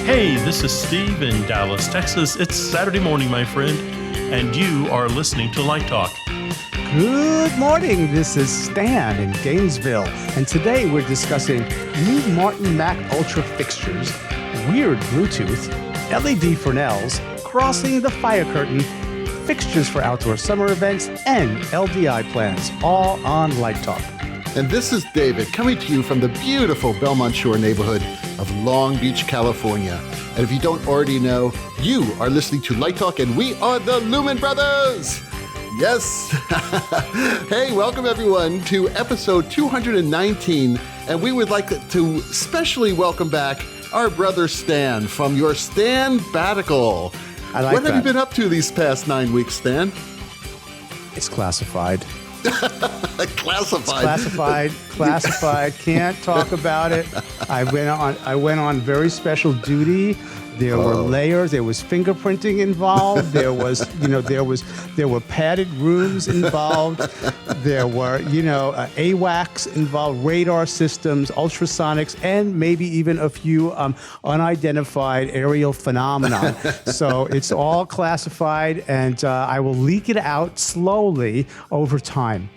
Hey, this is Steve in Dallas, Texas. It's Saturday morning, my friend, and you are listening to Light Talk. Good morning. This is Stan in Gainesville, and today we're discussing new Martin Mac Ultra fixtures, weird Bluetooth, LED Fresnels, crossing the fire curtain, fixtures for outdoor summer events, and LDI plans, all on Light Talk. And this is David coming to you from the beautiful Belmont Shore neighborhood of Long Beach, California. And if you don't already know, you are listening to Light Talk, and we are the Lumen Brothers. Yes. Hey, welcome everyone to episode 219. And we would like to specially welcome back our brother Stan from your Stanbattical. What have you been up to these past 9 weeks, Stan? It's classified. Classified. Can't talk about it. I went on very special duty. There were layers. There was fingerprinting involved. There were padded rooms involved. There were, AWACS involved, radar systems, ultrasonics, and maybe even a few unidentified aerial phenomena. So it's all classified, and I will leak it out slowly over time.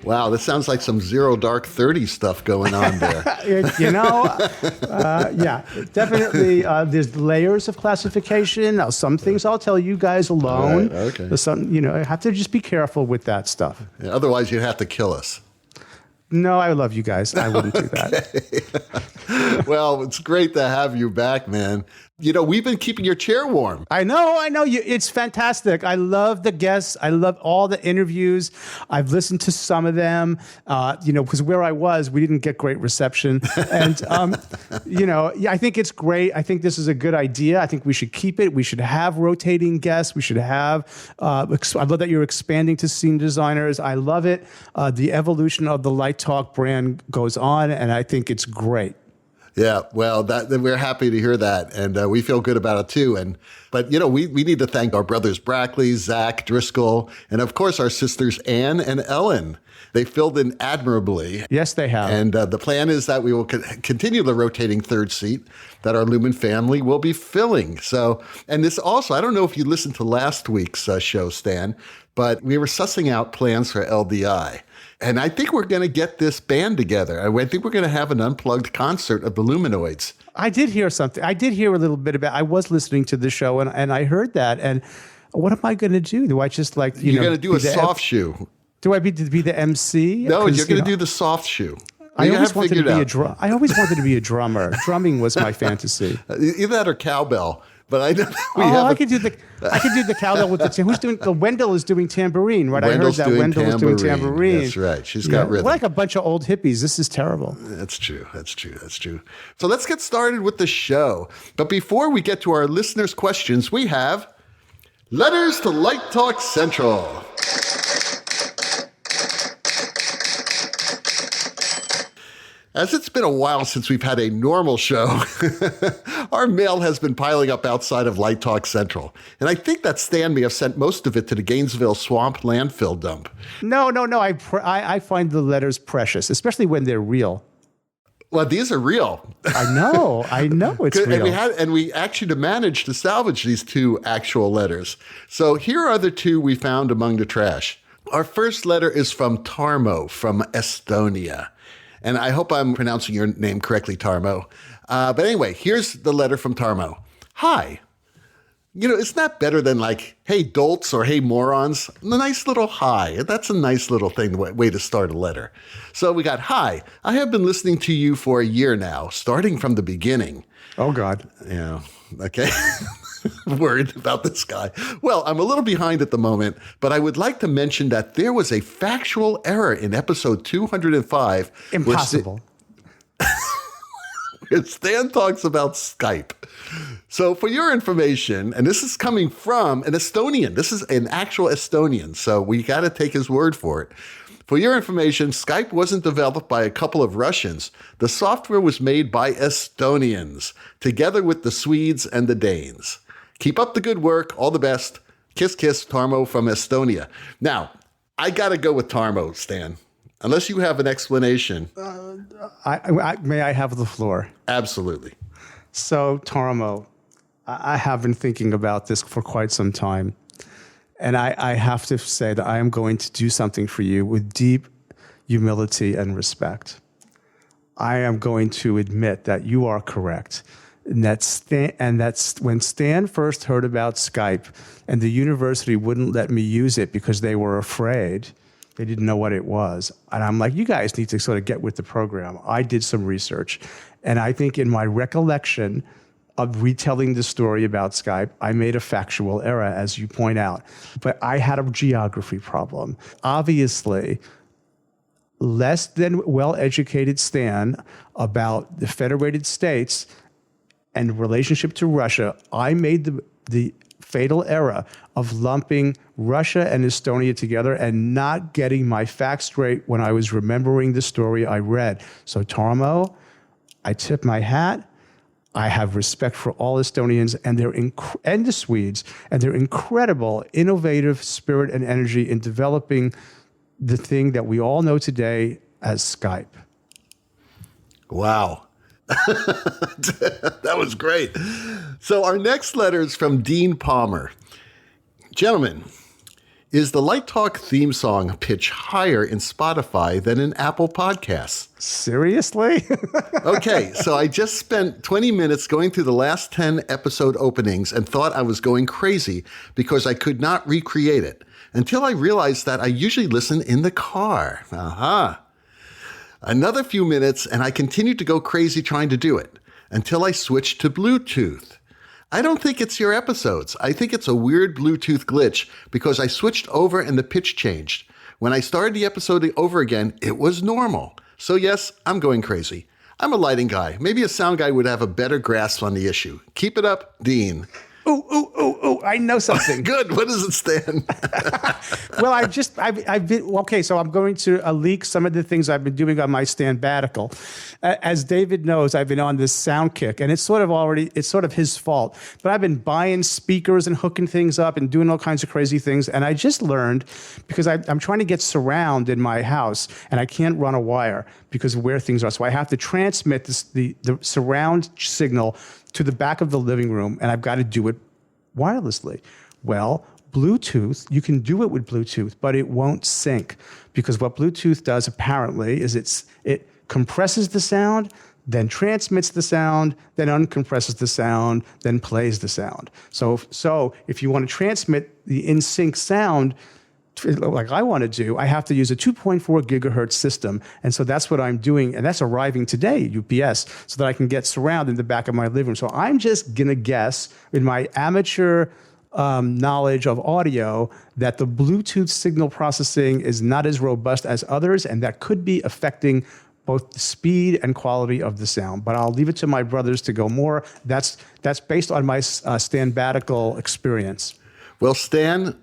Wow, this sounds like some Zero Dark 30 stuff going on there. Yeah, definitely. There's layers of classification. Now, some things I'll tell you guys alone. Right, okay. Some, I have to just be careful with that stuff. Yeah, otherwise, you'd have to kill us. No, I love you guys. I wouldn't do that. Well, it's great to have you back, man. We've been keeping your chair warm. I know. It's fantastic. I love the guests. I love all the interviews. I've listened to some of them, because where I was, we didn't get great reception. And, I think it's great. I think this is a good idea. I think we should keep it. We should have rotating guests. We should have, I love that you're expanding to scene designers. I love it. The evolution of the Light Talk brand goes on, and I think it's great. Yeah, well, we're happy to hear that, and we feel good about it too. But we need to thank our brothers Brackley, Zach, Driscoll, and of course our sisters Ann and Ellen. They filled in admirably. Yes, they have. And the plan is that we will continue the rotating third seat that our Lumen family will be filling. So, and this also, I don't know if you listened to last week's show, Stan, but we were sussing out plans for LDI. And I think we're going to get this band together. I think we're going to have an unplugged concert of the Lumenoids. I did hear something. I did hear a little bit about. I was listening to the show, and I heard that. And what am I going to do? Do I just You're going to do a soft shoe. Do I be the MC? No, you're going to do the soft shoe. I always wanted to be I always wanted to be a drummer. Drumming was my fantasy. Either that or cowbell. But I could do the cowbell with the who's doing the Wendell is doing tambourine, right? Wendell's I heard that Wendell is doing tambourine. That's right. She's got rhythm. We're like a bunch of old hippies. This is terrible. That's true. So let's get started with the show. But before we get to our listeners' questions, we have Letters to Light Talk Central. As it's been a while since we've had a normal show, our mail has been piling up outside of Light Talk Central. And I think that Stan may have sent most of it to the Gainesville swamp landfill dump. No. I find the letters precious, especially when they're real. Well, these are real. I know it's real. And we actually managed to salvage these two actual letters. So here are the two we found among the trash. Our first letter is from Tarmo from Estonia. And I hope I'm pronouncing your name correctly, Tarmo. But anyway, here's the letter from Tarmo. Hi. Isn't that better than like, hey, dolts or hey, morons? A nice little hi. That's a nice little way to start a letter. So we got, hi. I have been listening to you for a year now, starting from the beginning. Oh, God. Yeah. Okay. Worried about this guy. Well, I'm a little behind at the moment, but I would like to mention that there was a factual error in episode 205. Impossible. Stan talks about Skype. So for your information, and this is coming from an Estonian. This is an actual Estonian, so we got to take his word for it. For your information, Skype wasn't developed by a couple of Russians. The software was made by Estonians, together with the Swedes and the Danes. Keep up the good work. All the best. Kiss, kiss, Tarmo from Estonia. Now, I got to go with Tarmo, Stan. Unless you have an explanation. May I have the floor? Absolutely. So, Tarmo, I have been thinking about this for quite some time. And I have to say that I am going to do something for you with deep humility and respect. I am going to admit that you are correct. And that's when Stan first heard about Skype and the university wouldn't let me use it because they were afraid. They didn't know what it was. And I'm like, you guys need to sort of get with the program. I did some research. And I think in my recollection of retelling the story about Skype, I made a factual error, as you point out. But I had a geography problem. Obviously, less than well-educated Stan about the Federated States and relationship to Russia, I made the fatal error of lumping Russia and Estonia together and not getting my facts straight when I was remembering the story I read. So, Tarmo, I tip my hat. I have respect for all Estonians and and the Swedes and their incredible innovative spirit and energy in developing the thing that we all know today as Skype. Wow. That was great. So our next letter is from Dean Palmer. Gentlemen, is the Light Talk theme song pitch higher in Spotify than in Apple Podcasts? Seriously? Okay, so I just spent 20 minutes going through the last 10 episode openings and thought I was going crazy because I could not recreate it until I realized that I usually listen in the car. Aha. Another few minutes and I continued to go crazy trying to do it until I switched to Bluetooth. I don't think it's your episodes. I think it's a weird Bluetooth glitch because I switched over and the pitch changed. When I started the episode over again, it was normal. So yes, I'm going crazy. I'm a lighting guy. Maybe a sound guy would have a better grasp on the issue. Keep it up, Dean. Ooh, I know something. Good. What does it stand? Well, I've been, okay, so I'm going to leak some of the things I've been doing on my Stanbattical. As David knows, I've been on this sound kick, and it's sort of his fault. But I've been buying speakers and hooking things up and doing all kinds of crazy things. And I just learned, because I'm trying to get surround in my house, and I can't run a wire because of where things are. So I have to transmit the surround signal to the back of the living room, and I've got to do it wirelessly. Well, Bluetooth, you can do it with Bluetooth, but it won't sync, because what Bluetooth does apparently is it compresses the sound, then transmits the sound, then uncompresses the sound, then plays the sound. So if you want to transmit the in-sync sound, like I want to do, I have to use a 2.4 gigahertz system. And so that's what I'm doing. And that's arriving today, UPS, so that I can get surround in the back of my living room. So I'm just going to guess, in my amateur knowledge of audio, that the Bluetooth signal processing is not as robust as others, and that could be affecting both the speed and quality of the sound. But I'll leave it to my brothers to go more. That's based on my Stanbattical experience. Well, Stan,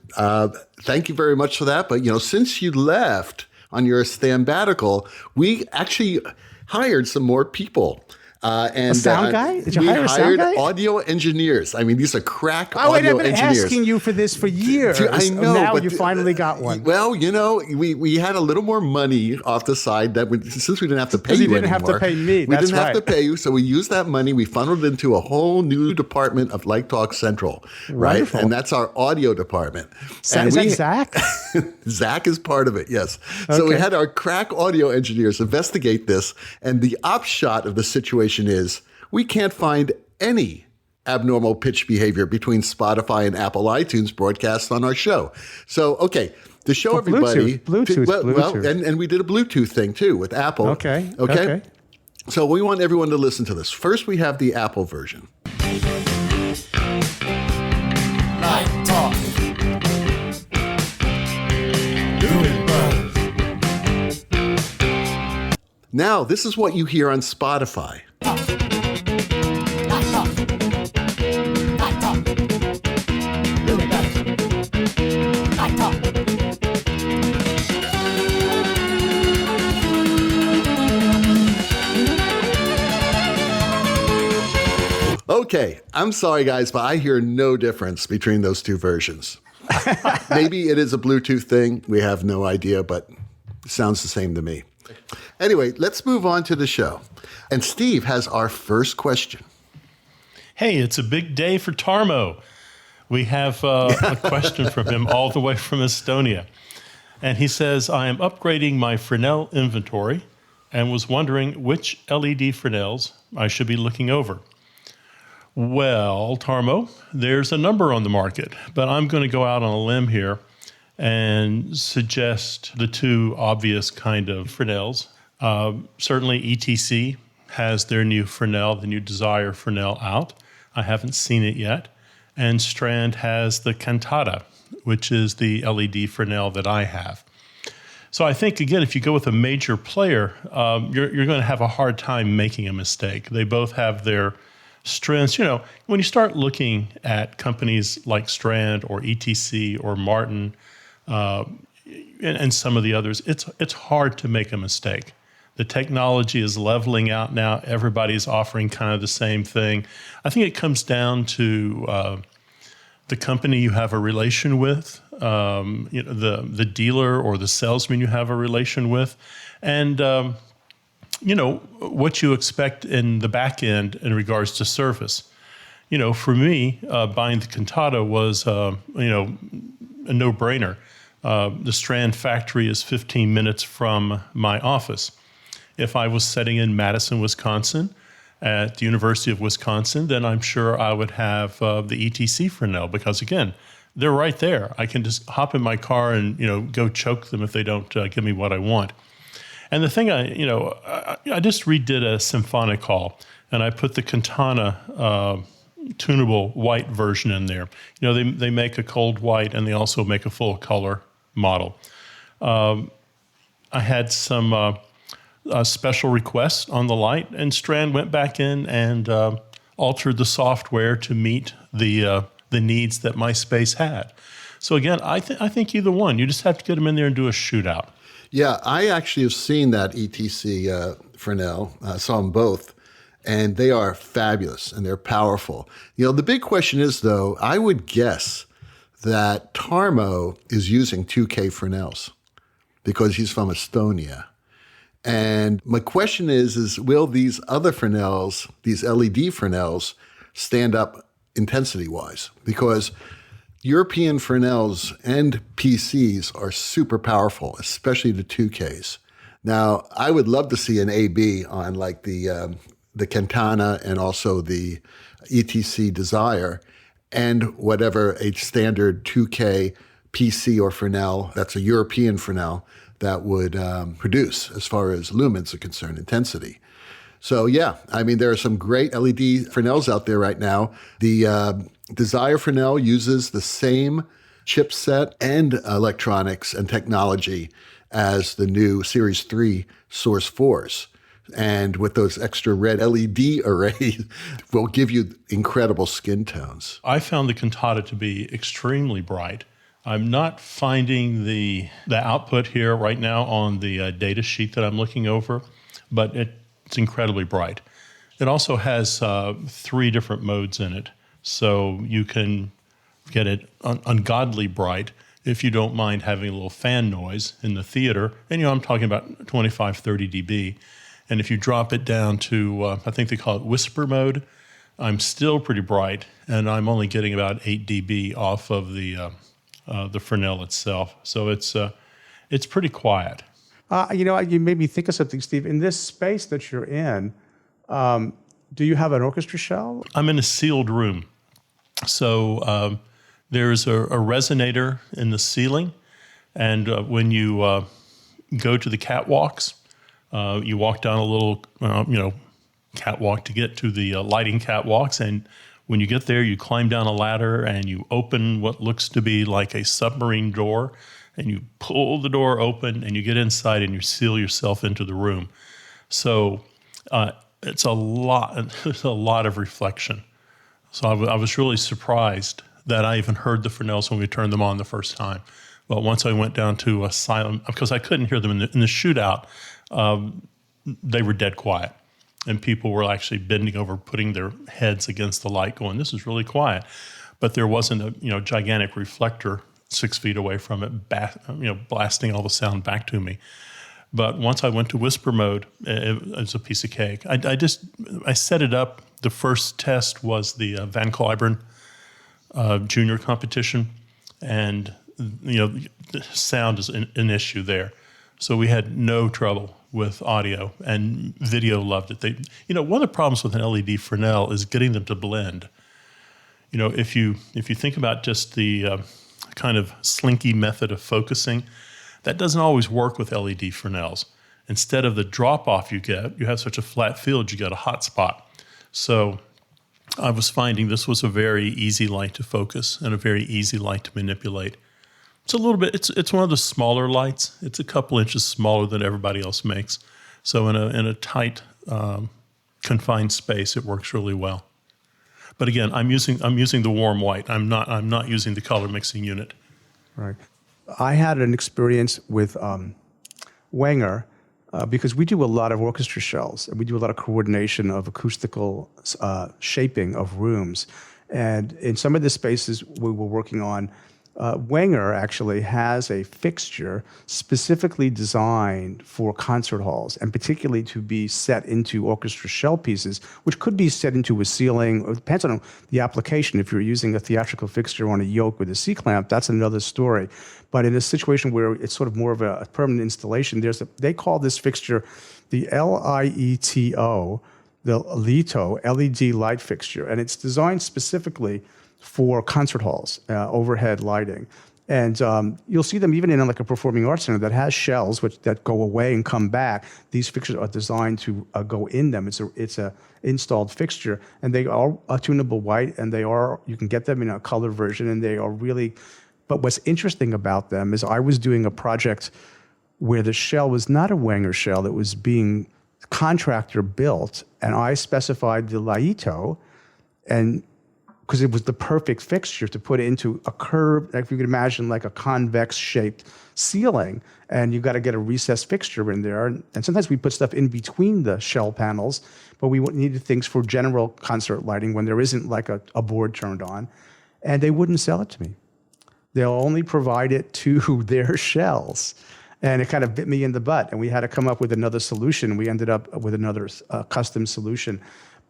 thank you very much for that. But, since you left on your Stanbattical, we actually hired some more people. And a sound guy? Did you we hire a sound guy? Audio engineers. I mean, these are crack I've audio been engineers. asking you for this for years. I know. Now but you finally got one. Well, we had a little more money off the side since we didn't have to pay you didn't anymore. have to pay me. We That's didn't have to right. pay you, so we used that money. We funneled into a whole new department of Light Talk Central, right? Wonderful. And that's our audio department. Is that Zach? Zach is part of it, yes. So we Okay. had our crack audio engineers investigate this, and the upshot of the situation is we can't find any abnormal pitch behavior between Spotify and Apple iTunes broadcasts on our show. So, okay, to show everybody. Bluetooth. And we did a Bluetooth thing too with Apple. Okay. So we want everyone to listen to this. First, we have the Apple version. Light Talk. Lumen Brothers. Now, this is what you hear on Spotify. Light Talk. Light Talk. Lumen Brothers. Light Talk. Okay, I'm sorry, guys, but I hear no difference between those two versions. Maybe it is a Bluetooth thing. We have no idea, but it sounds the same to me. Anyway, let's move on to the show. And Steve has our first question. Hey, it's a big day for Tarmo. We have a question from him all the way from Estonia. And he says, I am upgrading my Fresnel inventory and was wondering which LED Fresnels I should be looking over. Well, Tarmo, there's a number on the market, but I'm going to go out on a limb here and suggest the two obvious kind of Fresnels. Certainly ETC has their new Fresnel, the new Desire Fresnel out. I haven't seen it yet. And Strand has the Cantata, which is the LED Fresnel that I have. So I think, again, if you go with a major player, you're going to have a hard time making a mistake. They both have their strengths. You know, when you start looking at companies like Strand or ETC or Martin and some of the others, it's hard to make a mistake. The technology is leveling out now. Everybody's offering kind of the same thing. I think it comes down to the company you have a relation with, the dealer or the salesman you have a relation with, and what you expect in the back end in regards to service. You know, for me, buying the Cantata was a no-brainer. The Strand factory is 15 minutes from my office. If I was sitting in Madison, Wisconsin, at the University of Wisconsin, then I'm sure I would have the ETC Fresnel because, again, they're right there. I can just hop in my car and, go choke them if they don't give me what I want. And the thing I just redid a symphonic hall, and I put the Cantana tunable white version in there. You know, they make a cold white, and they also make a full color model. I had some special requests on the light, and Strand went back in and altered the software to meet the needs that my space had. So again, I think either one. You just have to get them in there and do a shootout. Yeah, I actually have seen that ETC Fresnel. I saw them both, and they are fabulous and they're powerful. You know, the big question is, though, I would guess that Tarmo is using 2K Fresnels because he's from Estonia. And my question is will these other Fresnels, these LED Fresnels, stand up intensity-wise? Because European Fresnels and PCs are super powerful, especially the 2Ks. Now, I would love to see an AB on like the Cantana and also the ETC Desire and whatever a standard 2K PC or Fresnel, that's a European Fresnel, that would produce as far as lumens are concerned, intensity. So yeah, I mean, there are some great LED Fresnels out there right now. The Desire Fresnel uses the same chipset and electronics and technology as the new Series 3 Source 4s. And with those extra red LED arrays, will give you incredible skin tones. I found the Cantata to be extremely bright. I'm not finding the output here right now on the data sheet that I'm looking over, but it's incredibly bright. It also has 3 different modes in it, so you can get it ungodly bright if you don't mind having a little fan noise in the theater. And I'm talking about 25, 30 dB. And if you drop it down to, I think they call it whisper mode, I'm still pretty bright, and I'm only getting about 8 dB off of the Fresnel itself. So it's pretty quiet. You made me think of something, Steve. In this space that you're in, do you have an orchestra shell? I'm in a sealed room. So there's a resonator in the ceiling. And when you go to the catwalks, you walk down a little, catwalk to get to the lighting catwalks. And when you get there, you climb down a ladder and you open what looks to be like a submarine door, and you pull the door open and you get inside and you seal yourself into the room. So it's a lot of reflection. So I was really surprised that I even heard the Fresnels when we turned them on the first time. But once I went down to a silent, because I couldn't hear them in the shootout, they were dead quiet. And people were actually bending over, putting their heads against the light going, this is really quiet. But there wasn't a gigantic reflector 6 feet away from it, blasting all the sound back to me. But once I went to whisper mode, it was a piece of cake. I set it up the first test was the Van Cliburn junior competition, and the sound is an issue there. So we had no trouble with audio, and video loved it. One of the problems with an LED Fresnel is getting them to blend. If you think about just the kind of slinky method of focusing, that doesn't always work with LED Fresnels. Instead of the drop-off you have such a flat field, you get a hot spot. So I was finding this was a very easy light to focus and a very easy light to manipulate. It's a little bit, it's one of the smaller lights. It's a couple inches smaller than everybody else makes. So in a tight, confined space, it works really well. But again, I'm using the warm white. I'm not using the color mixing unit. Right. I had an experience with Wenger because we do a lot of orchestra shells and we do a lot of coordination of acoustical shaping of rooms. And in some of the spaces we were working on, Wenger actually has a fixture specifically designed for concert halls, and particularly to be set into orchestra shell pieces, which could be set into a ceiling. It depends on the application. If you're using a theatrical fixture on a yoke with a C-clamp, that's another story. But in a situation where it's sort of more of a permanent installation, they call this fixture the LIETO, the LITO, LED light fixture, and it's designed specifically for concert halls, overhead lighting. And you'll see them even in like a performing arts center that has shells that go away and come back. These fixtures are designed to go in them. It's a installed fixture, and they are tunable white, and you can get them in a color version, and they are really, but what's interesting about them is I was doing a project where the shell was not a Wenger shell, it was being contractor built, and I specified the LITO, and because it was the perfect fixture to put into a curved, like if you could imagine like a convex shaped ceiling, and you got to get a recessed fixture in there. And sometimes we put stuff in between the shell panels, but we needed things for general concert lighting when there isn't like a board turned on, and they wouldn't sell it to me. They'll only provide it to their shells. And it kind of bit me in the butt, and we had to come up with another solution. We ended up with another custom solution.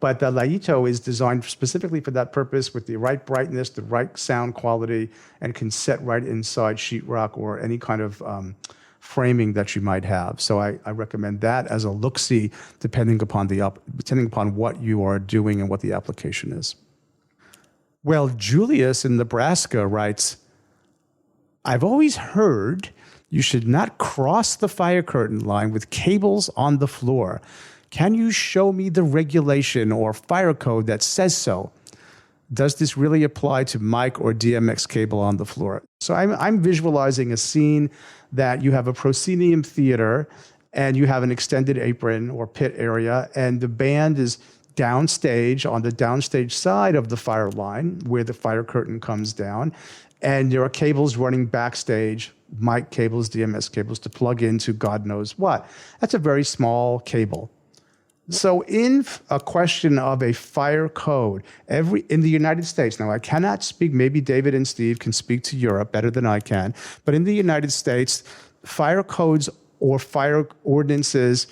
But the LITO is designed specifically for that purpose with the right brightness, the right sound quality, and can set right inside sheetrock or any kind of framing that you might have. So I recommend that as a look-see, depending upon what you are doing and what the application is. Well, Julius in Nebraska writes, I've always heard you should not cross the fire curtain line with cables on the floor. Can you show me the regulation or fire code that says so? Does this really apply to mic or DMX cable on the floor? So I'm visualizing a scene that you have a proscenium theater and you have an extended apron or pit area, and the band is downstage on the downstage side of the fire line where the fire curtain comes down, and there are cables running backstage, mic cables, DMS cables to plug into God knows what. That's a very small cable. So in a question of a fire code, in the United States, now I cannot speak, maybe David and Steve can speak to Europe better than I can, but in the United States, fire codes or fire ordinances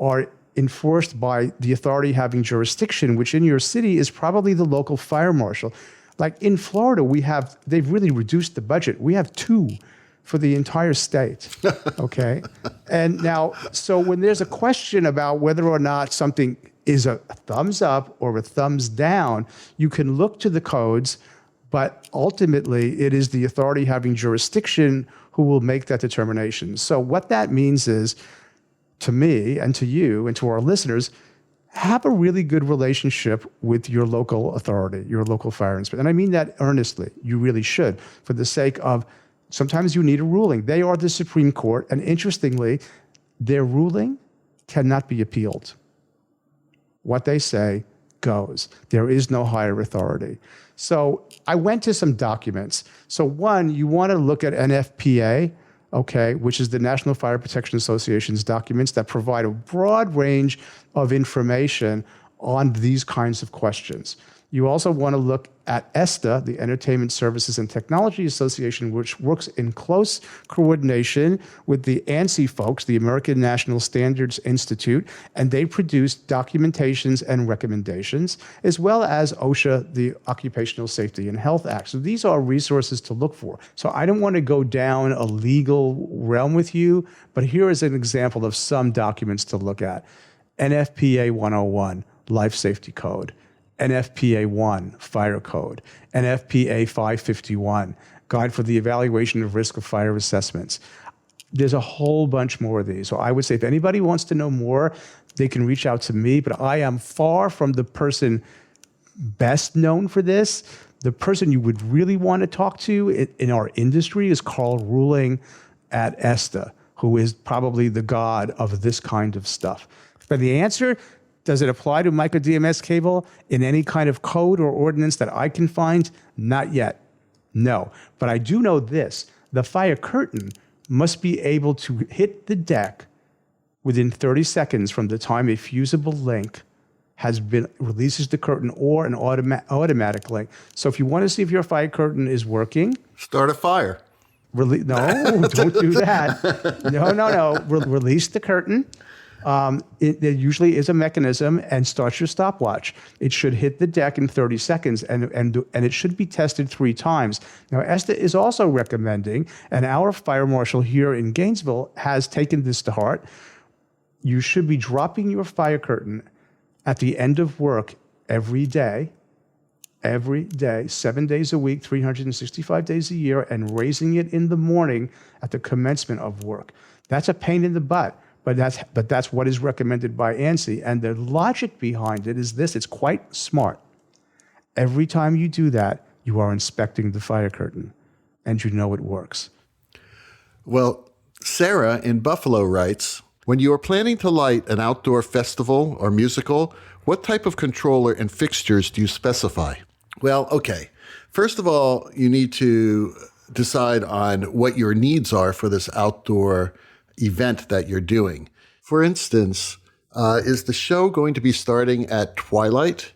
are enforced by the authority having jurisdiction, which in your city is probably the local fire marshal. Like in Florida, they've really reduced the budget. We have 2 for the entire state, okay? And now, so when there's a question about whether or not something is a thumbs up or a thumbs down, you can look to the codes, but ultimately it is the authority having jurisdiction who will make that determination. So what that means is, to me and to you and to our listeners, have a really good relationship with your local authority, your local fire inspector. And I mean that earnestly. You really should, for the sake of sometimes you need a ruling. They are the Supreme Court, and interestingly, their ruling cannot be appealed. What they say goes. There is no higher authority. So I went to some documents. So one, you want to look at NFPA, okay, which is the National Fire Protection Association's documents that provide a broad range of information on these kinds of questions. You also want to look at ESTA, the Entertainment Services and Technology Association, which works in close coordination with the ANSI folks, the American National Standards Institute, and they produce documentations and recommendations, as well as OSHA, the Occupational Safety and Health Act. So these are resources to look for. So I don't want to go down a legal realm with you, but here is an example of some documents to look at. NFPA 101, Life Safety Code. NFPA 1, Fire Code, NFPA 551, Guide for the Evaluation of Risk of Fire Assessments. There's a whole bunch more of these. So I would say if anybody wants to know more, they can reach out to me, but I am far from the person best known for this. The person you would really want to talk to in our industry is Carl Ruling at ESTA, who is probably the god of this kind of stuff. But the answer, does it apply to micro DMS cable in any kind of code or ordinance that I can find? Not yet. No. But I do know this. The fire curtain must be able to hit the deck within 30 seconds from the time a fusible link releases the curtain or an automatic link. So if you want to see if your fire curtain is working, Start a fire. no, don't do that. No. Release the curtain. There usually is a mechanism, and start your stopwatch. It should hit the deck in 30 seconds, and it should be tested 3 times. Now, ESTA is also recommending, and our fire marshal here in Gainesville has taken this to heart, you should be dropping your fire curtain at the end of work every day, 7 days a week, 365 days a year, and raising it in the morning at the commencement of work. That's a pain in the butt. But that's what is recommended by ANSI. And the logic behind it is this. It's quite smart. Every time you do that, you are inspecting the fire curtain, and you know it works. Well, Sarah in Buffalo writes, when you are planning to light an outdoor festival or musical, what type of controller and fixtures do you specify? Well, okay. First of all, you need to decide on what your needs are for this outdoor event that you're doing. For instance, is the show going to be starting at twilight?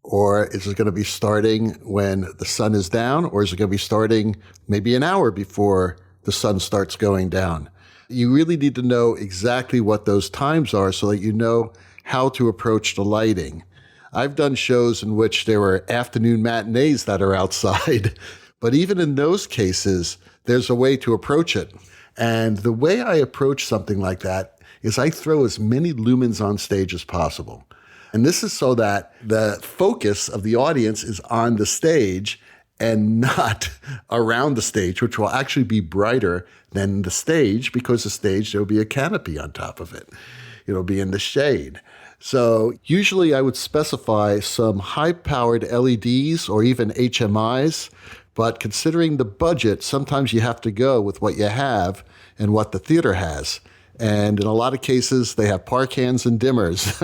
Or is it going to be starting when the sun is down? Or is it going to be starting maybe an hour before the sun starts going down? You really need to know exactly what those times are so that you know how to approach the lighting. I've done shows in which there were afternoon matinees that are outside, but even in those cases, there's a way to approach it. And the way I approach something like that is I throw as many lumens on stage as possible. And this is so that the focus of the audience is on the stage and not around the stage, which will actually be brighter than the stage, because the stage, there will be a canopy on top of it. It'll be in the shade. So usually I would specify some high-powered LEDs or even HMIs. But considering the budget, sometimes you have to go with what you have and what the theater has. And in a lot of cases, they have park hands and dimmers.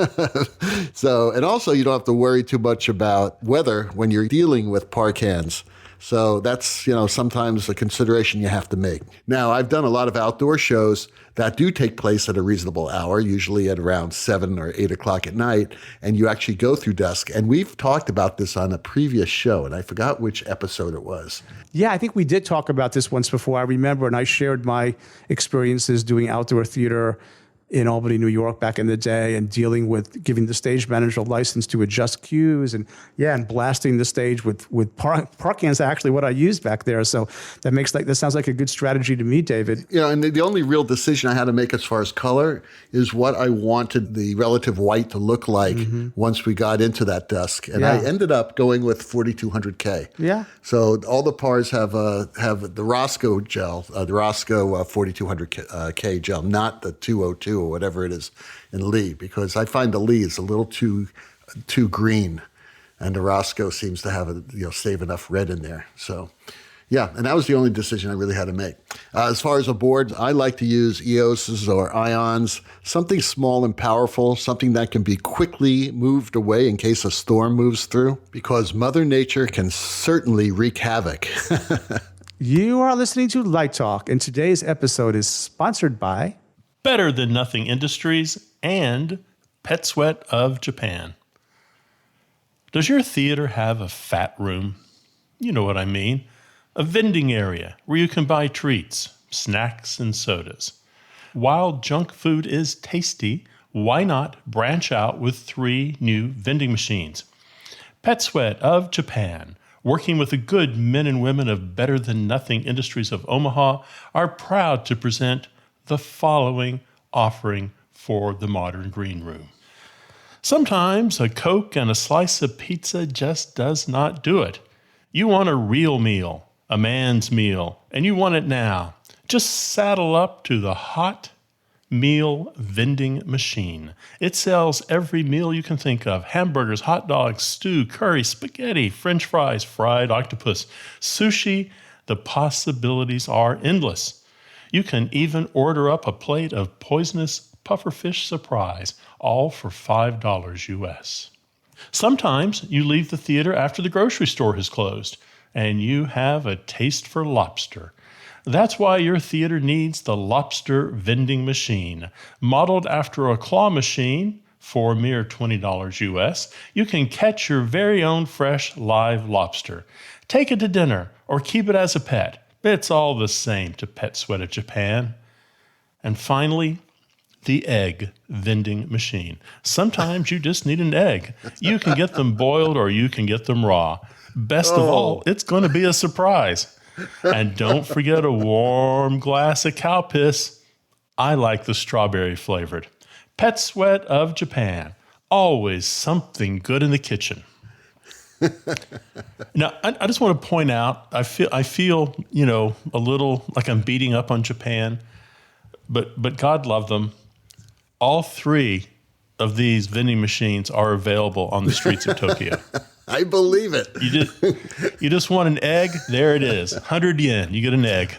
And also you don't have to worry too much about weather when you're dealing with park hands. So that's, sometimes a consideration you have to make. Now, I've done a lot of outdoor shows that do take place at a reasonable hour, usually at around 7 or 8 o'clock at night, and you actually go through dusk. And we've talked about this on a previous show, and I forgot which episode it was. Yeah, I think we did talk about this once before. I remember, and I shared my experiences doing outdoor theater in Albany, New York back in the day, and dealing with giving the stage manager a license to adjust cues and blasting the stage with park hands, actually what I used back there. So that sounds like a good strategy to me, David. And the only real decision I had to make as far as color is what I wanted the relative white to look like once we got into that dusk. And I ended up going with 4200K. Yeah. So all the PARs have the Roscoe gel, the Roscoe 4200K gel, not the 202 or whatever it is in Lee, because I find the Lee is a little too green, and the Roscoe seems to have save enough red in there. So, and that was the only decision I really had to make. As far as a board, I like to use EOSs or ions, something small and powerful, something that can be quickly moved away in case a storm moves through, because Mother Nature can certainly wreak havoc. You are listening to Light Talk, and today's episode is sponsored by Better Than Nothing Industries and PetSweat of Japan. Does your theater have a fat room? You know what I mean. A vending area where you can buy treats, snacks, and sodas. While junk food is tasty, why not branch out with 3 new vending machines? PetSweat of Japan, working with the good men and women of Better Than Nothing Industries of Omaha, are proud to present the following offering for the modern green room. Sometimes a Coke and a slice of pizza just does not do it. You want a real meal, a man's meal, and you want it now. Just saddle up to the hot meal vending machine. It sells every meal you can think of: hamburgers, hot dogs, stew, curry, spaghetti, french fries, fried octopus, sushi. The possibilities are endless. You can even order up a plate of poisonous pufferfish surprise, all for $5 US. Sometimes you leave the theater after the grocery store has closed, and you have a taste for lobster. That's why your theater needs the lobster vending machine. Modeled after a claw machine for a mere $20 US, you can catch your very own fresh live lobster. Take it to dinner or keep it as a pet. It's all the same to PetSweat of Japan. And finally, the egg vending machine. Sometimes you just need an egg. You can get them boiled or you can get them raw. Best of all, it's going to be a surprise. And don't forget a warm glass of cow piss. I like the strawberry flavored. PetSweat of Japan. Always something good in the kitchen. Now, I just want to point out, I feel, a little like I'm beating up on Japan, but God love them. All 3 of these vending machines are available on the streets of Tokyo. I believe it. You just want an egg? There it is. 100 yen. You get an egg.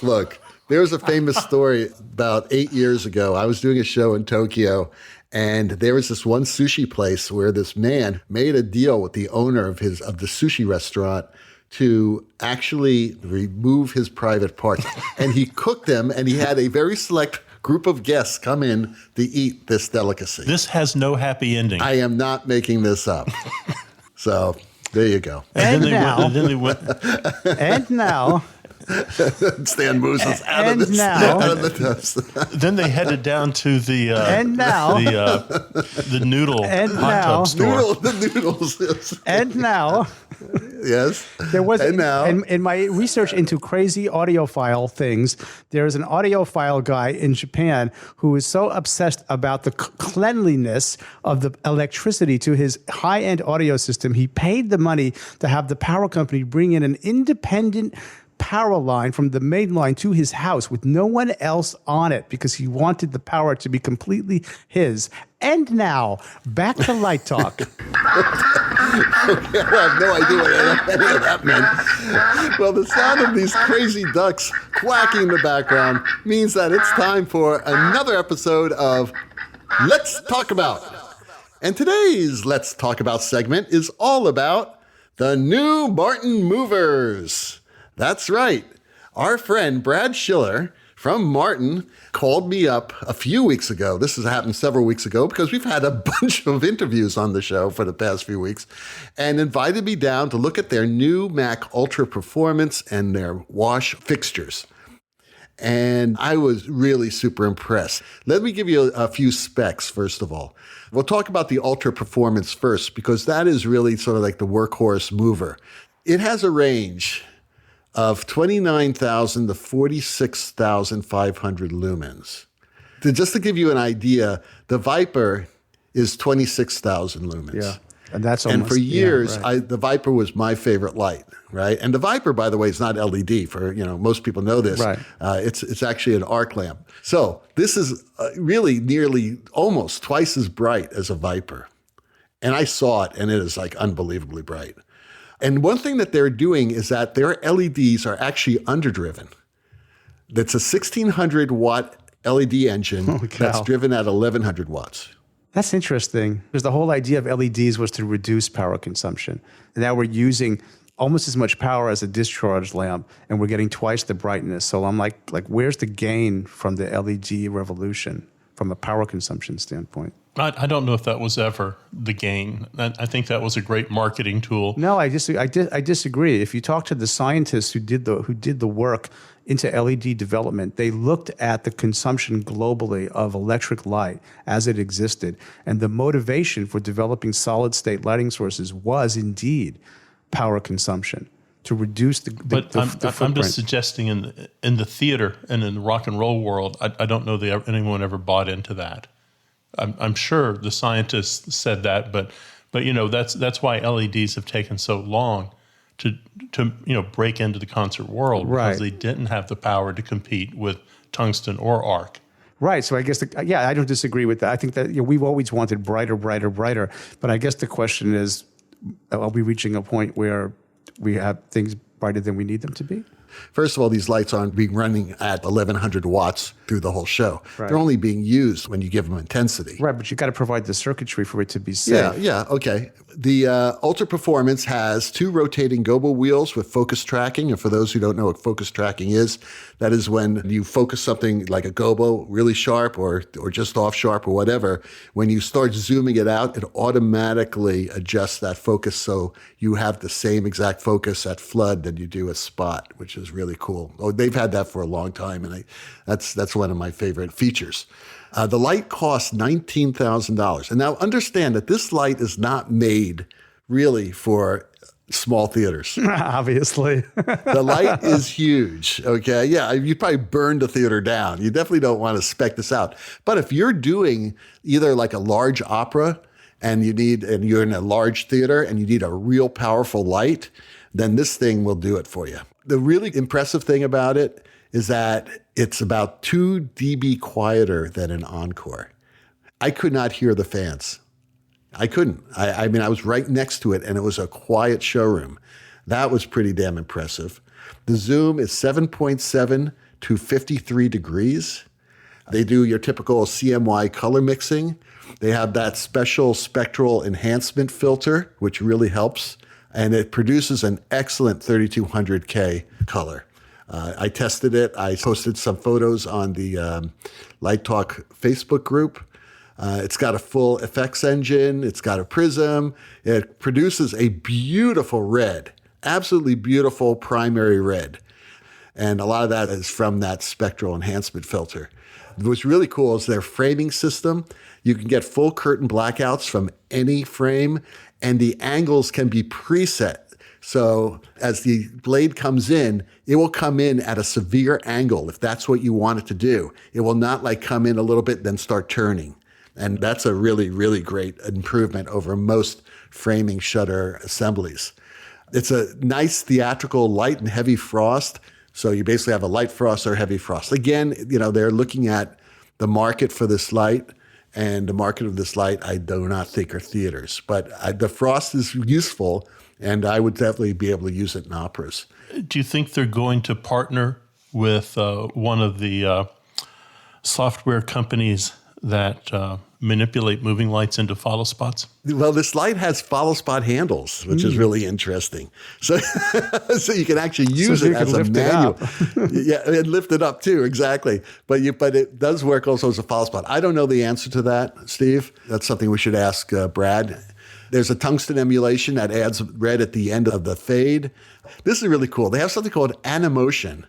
Look. There's a famous story about 8 years ago. I was doing a show in Tokyo, and there was this one sushi place where this man made a deal with the owner of the sushi restaurant to actually remove his private parts. And he cooked them, and he had a very select group of guests come in to eat this delicacy. This has no happy ending. I am not making this up. So there you go. And now, Stan moves us out and of this. now- Out of the dust. Then they headed down to the And now- the noodle And hot now- tub store. The noodles. Yes. and now, Yes. there was And now. in my research into crazy audiophile things, there's an audiophile guy in Japan who is so obsessed about the cleanliness of the electricity to his high-end audio system, he paid the money to have the power company bring in an independent power line from the main line to his house with no one else on it because he wanted the power to be completely his. And now, back to Light Talk. I have no idea what any of that meant. Well, the sound of these crazy ducks quacking in the background means that it's time for another episode of Let's Talk About. And today's Let's Talk About segment is all about the new Martin Movers. That's right. Our friend Brad Schiller from Martin called me up a few weeks ago. This has happened several weeks ago because we've had a bunch of interviews on the show for the past few weeks, and invited me down to look at their new Mac Ultra Performance and their wash fixtures. And I was really super impressed. Let me give you a few specs, first of all. We'll talk about the Ultra Performance first because that is really sort of like the workhorse mover. It has a range of 29,000 to 46,500 lumens. Just to give you an idea, the Viper is 26,000 lumens. Yeah, and that's And almost, for years, yeah, right. the Viper was my favorite light, right? And the Viper, by the way, is not LED. Most people know this. Right. It's actually an arc lamp. So this is really nearly almost twice as bright as a Viper. And I saw it, and it is like unbelievably bright. And one thing that they're doing is that their LEDs are actually underdriven. That's a 1,600 watt LED engine that's driven at 1,100 watts. That's interesting because the whole idea of LEDs was to reduce power consumption. And now we're using almost as much power as a discharge lamp, and we're getting twice the brightness. So I'm like, where's the gain from the LED revolution from a power consumption standpoint? I don't know if that was ever the gain. I think that was a great marketing tool. No, I disagree. If you talk to the scientists who did the work into LED development, they looked at the consumption globally of electric light as it existed, and the motivation for developing solid-state lighting sources was indeed power consumption to reduce the footprint. I'm just suggesting in the theater and in the rock and roll world, I don't know that anyone ever bought into that. I'm sure the scientists said that, but that's why LEDs have taken so long to break into the concert world, because they didn't have the power to compete with tungsten or arc. Right. So I guess, I don't disagree with that. I think that we've always wanted brighter, brighter, brighter. But I guess the question is, are we reaching a point where we have things brighter than we need them to be? First of all, these lights aren't being running at 1,100 watts through the whole show. Right. They're only being used when you give them intensity. Right, but you got to provide the circuitry for it to be safe. Yeah, okay. The Ultra Performance has 2 rotating gobo wheels with focus tracking. And for those who don't know what focus tracking is, that is when you focus something like a gobo really sharp or just off sharp or whatever. When you start zooming it out, it automatically adjusts that focus so you have the same exact focus at flood that you do at spot, which is really cool. Oh, they've had that for a long time, and that's one of my favorite features. The light costs $19,000. And now understand that this light is not made really for small theaters. Obviously. The light is huge, okay? Yeah, you probably burned the theater down. You definitely don't want to spec this out. But if you're doing either like a large opera and you're in a large theater and you need a real powerful light, then this thing will do it for you. The really impressive thing about it is that it's about 2 dB quieter than an Encore. I could not hear the fans. I couldn't. I mean, I was right next to it, and it was a quiet showroom. That was pretty damn impressive. The zoom is 7.7 to 53 degrees. They do your typical CMY color mixing. They have that special spectral enhancement filter, which really helps, and it produces an excellent 3200K color. I tested it. I posted some photos on the Light Talk Facebook group. It's got a full effects engine. It's got a prism. It produces a beautiful red, absolutely beautiful primary red. And a lot of that is from that spectral enhancement filter. What's really cool is their framing system. You can get full curtain blackouts from any frame, and the angles can be preset. So as the blade comes in, it will come in at a severe angle if that's what you want it to do. It will not like come in a little bit, then start turning. And that's a really, really great improvement over most framing shutter assemblies. It's a nice theatrical light and heavy frost. So you basically have a light frost or heavy frost. Again, they're looking at the market for this light. And the market of this light, I do not think are theaters. But the frost is useful, and I would definitely be able to use it in operas. Do you think they're going to partner with one of the software companies that manipulate moving lights into follow spots? Well, this light has follow spot handles, which is really interesting. So, so you can actually use it as a manual. Yeah, and lift it up too, exactly. But it does work also as a follow spot. I don't know the answer to that, Steve. That's something we should ask Brad. There's a tungsten emulation that adds red at the end of the fade. This is really cool. They have something called Animotion,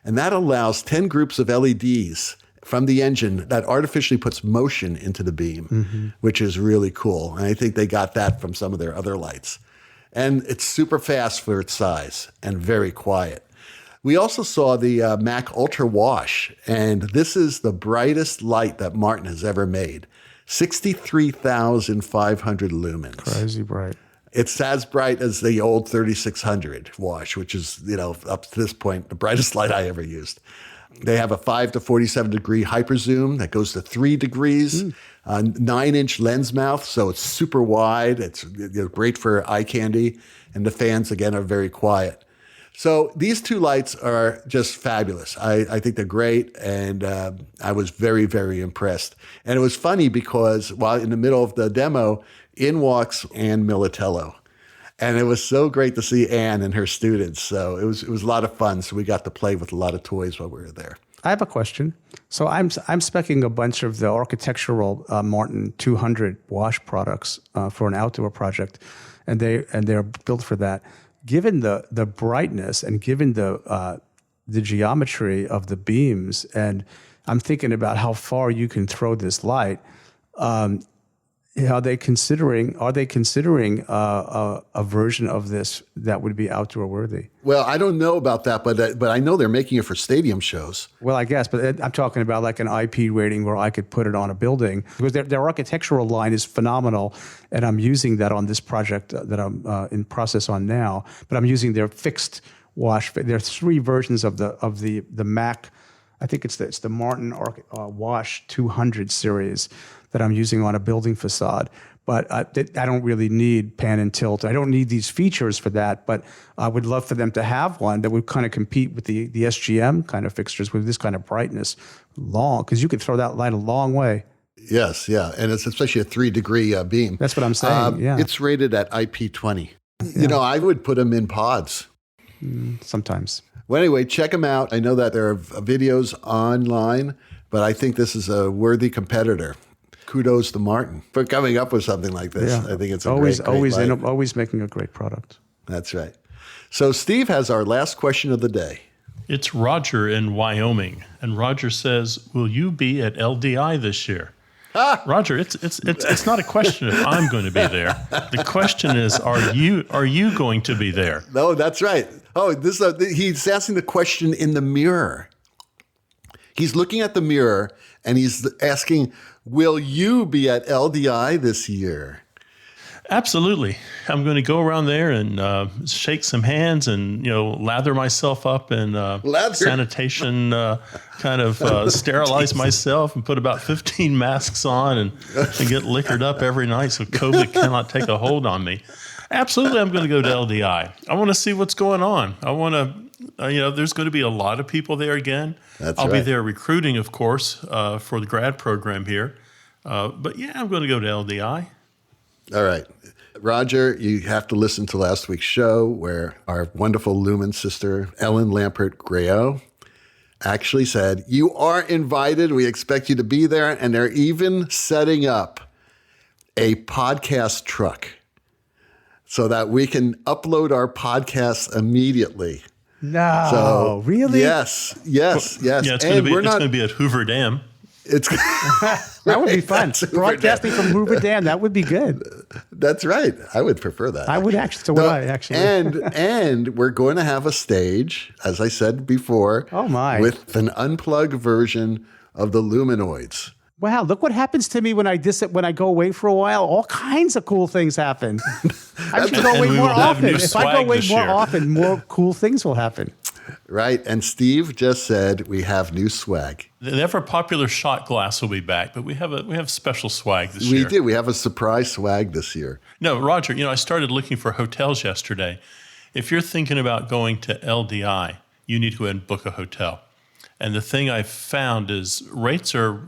and that allows 10 groups of LEDs from the engine that artificially puts motion into the beam, which is really cool. And I think they got that from some of their other lights. And it's super fast for its size and very quiet. We also saw the Mac Ultra Wash, and this is the brightest light that Martin has ever made. 63,500 lumens. Crazy bright. It's as bright as the old 3600 Wash, which is, up to this point, the brightest light I ever used. They have a 5 to 47 degree hyper zoom that goes to 3 degrees, 9-inch lens mouth, so it's super wide. It's great for eye candy, and the fans, again, are very quiet. So these 2 lights are just fabulous. I think they're great, and I was very, very impressed. And it was funny because while in the middle of the demo, in walks Ann Militello. And it was so great to see Anne and her students. So it was a lot of fun. So we got to play with a lot of toys while we were there. I have a question. So I'm speccing a bunch of the architectural Martin 200 wash products for an outdoor project, and they're built for that. Given the brightness and given the geometry of the beams, and I'm thinking about how far you can throw this light. Are they considering a version of this that would be outdoor worthy? Well, I don't know about that, but I know they're making it for stadium shows. Well, I guess, but I'm talking about like an IP rating where I could put it on a building, because their architectural line is phenomenal, and I'm using that on this project that I'm in process on now. But I'm using their fixed wash. There are 3 versions of the Mac. I think it's the Martin Wash 200 series that I'm using on a building facade. But I don't really need pan and tilt. I don't need these features for that, but I would love for them to have one that would kind of compete with the SGM kind of fixtures with this kind of brightness because you could throw that light a long way. Yes, yeah. And it's especially a 3-degree beam. That's what I'm saying, yeah. It's rated at IP20. Yeah. I would put them in pods. Sometimes. Well, anyway, check them out. I know that there are videos online, but I think this is a worthy competitor. Kudos to Martin for coming up with something like this. Yeah. I think it's always great making a great product. That's right. So Steve has our last question of the day. It's Roger in Wyoming, and Roger says, "Will you be at LDI this year?" Roger, it's not a question if I'm going to be there. The question is, are you going to be there? No, that's right. Oh, he's asking the question in the mirror. He's looking at the mirror and he's asking, will you be at LDI this year? Absolutely. I'm going to go around there and shake some hands and, lather myself up in sanitation, sterilize myself and put about 15 masks on and get liquored up every night so COVID cannot take a hold on me. Absolutely, I'm going to go to LDI. I want to see what's going on. I want to, there's going to be a lot of people there again. I'll be there recruiting, of course, for the grad program here. But yeah, I'm going to go to LDI. All right. Roger, you have to listen to last week's show where our wonderful Lumen sister, Ellen Lampert-Grayo, actually said, you are invited. We expect you to be there. And they're even setting up a podcast truck so that we can upload our podcasts immediately. No, really? Yes. Yeah, it's going to be at Hoover Dam. That would be fun. Broadcasting from Hoover Dam, that would be good. That's right. I would prefer that. I would actually. So would I actually. And we're going to have a stage, as I said before. Oh my! With an unplugged version of the Lumenoids. Wow! Look what happens to me when I go away for a while. All kinds of cool things happen. I should go away more often. If I go away more often, more cool things will happen. Right. And Steve just said we have new swag. The ever popular shot glass will be back, but we have special swag this year. We do. We have a surprise swag this year. No, Roger, I started looking for hotels yesterday. If you're thinking about going to LDI, you need to go ahead and book a hotel. And the thing I've found is rates are,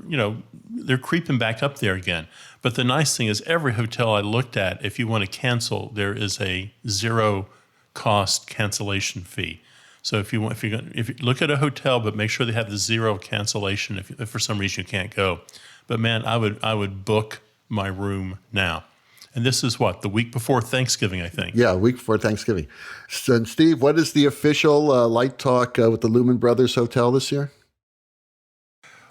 they're creeping back up there again. But the nice thing is every hotel I looked at, if you want to cancel, there is a zero cost cancellation fee. So if you look at a hotel, but make sure they have the zero cancellation if for some reason you can't go. But man, I would book my room now. And this is the week before Thanksgiving, I think. Yeah, a week before Thanksgiving. So, Steve, what is the official Light Talk with the Lumen Brothers Hotel this year?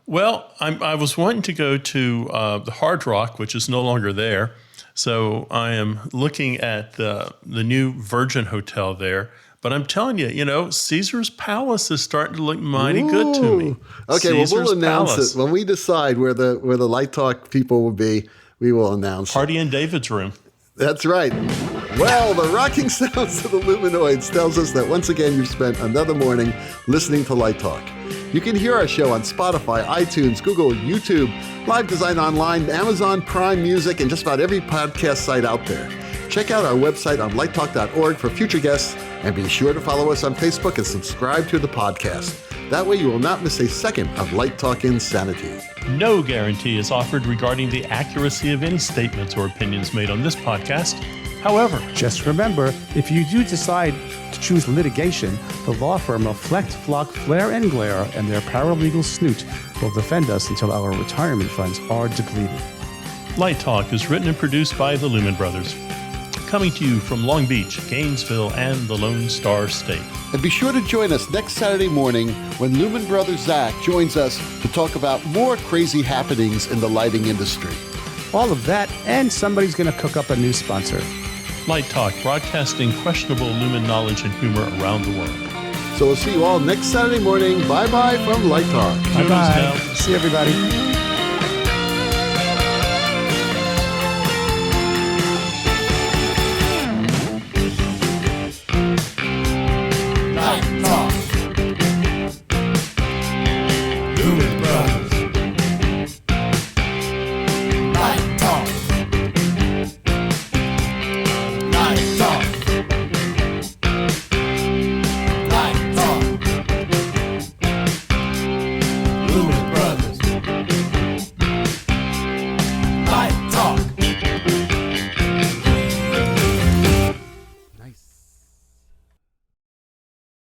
Well, I was wanting to go to the Hard Rock, which is no longer there. So I am looking at the new Virgin Hotel there. But I'm telling you, Caesar's Palace is starting to look mighty good to me. Okay, we'll announce it. When we decide where the Light Talk people will be, we will announce Party in David's room. That's right. Well, the rocking sounds of the Lumenoids tells us that once again you've spent another morning listening to Light Talk. You can hear our show on Spotify, iTunes, Google, YouTube, Live Design Online, Amazon Prime Music, and just about every podcast site out there. Check out our website on lighttalk.org for future guests, and be sure to follow us on Facebook and subscribe to the podcast. That way you will not miss a second of Light Talk Insanity. No guarantee is offered regarding the accuracy of any statements or opinions made on this podcast. However, Just remember, if you do decide to choose litigation, the law firm of Flecht, Flock, Flare, and Glare and their paralegal Snoot will defend us until our retirement funds are depleted. Light Talk is written and produced by the Lumen Brothers. Coming to you from Long Beach, Gainesville, and the Lone Star State. And be sure to join us next Saturday morning when Lumen Brother Zach joins us to talk about more crazy happenings in the lighting industry. All of that, and somebody's going to cook up a new sponsor. Light Talk, broadcasting questionable Lumen knowledge and humor around the world. So we'll see you all next Saturday morning. Bye-bye from Light Talk. Toodles now. Bye-bye. See everybody. Night Talk. Lumen Brothers. Night Talk. Night Talk. Night Talk. Lumen